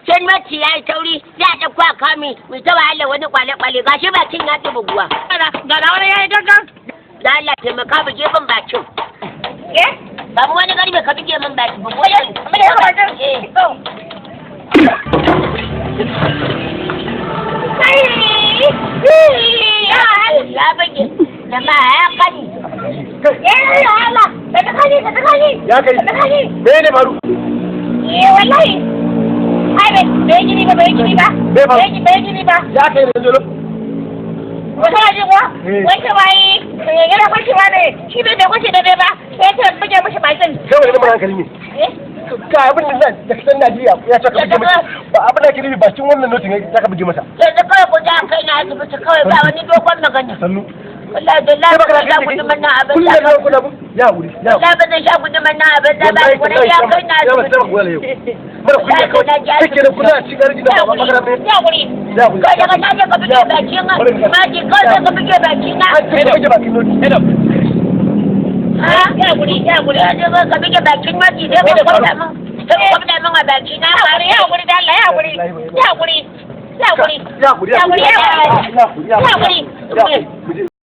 sai mace ya yi tauri ya ɗauko a kami mai ta wahala wani kwale-kwale ga shi bakin ya ɗi buguwa. Ga na wani ya yi gaggan. Da Allah taimaka buge min bakin. Eh? Samu wani garbe ka buge min bakin. Amma da ya kamata. Ya buge. Da ma ya kani. Ya Allah. Da ta kani. Ya kai. Me ne faru? Wallahi. Ai bai gini ba. Bai gini ba. Ya kai ne dole. Wata waje kuwa? Wanke waye yana kwashewa ne shi bai da kwashe da bai ba sai ta buge mishi bakin. Kawai ne mun hankali ne. Ka abin da da kasan Najeriya ya ce ka buge masa. Ba abin da kiri bakin wannan notin ya ka buge masa. Yanzu kawai ku ja kai na asibiti kawai ba wani dogon magana. Sannu. Wallahi da lafiya ba sha guduman nan abin da. Ya wuri. Wallahi ba zan sha guduman nan abin da ba ku na ja kai na asibiti. Mara kunya kawai. Kake da kuna cikin arjina ba makaranta. Ya wuri. Ya wuri. Kawai daga taje ka buge bakin na. Maji kawai ka buge bakin na. An ce ka buge bakin noti. Ya wuri. Ya ka buge bakin maji sai ka kwamta min. Sai ka kwamta min a baki na. Ya wuri da Allah ya wuri. Ya wuri. Ya wuri. Ya wuri.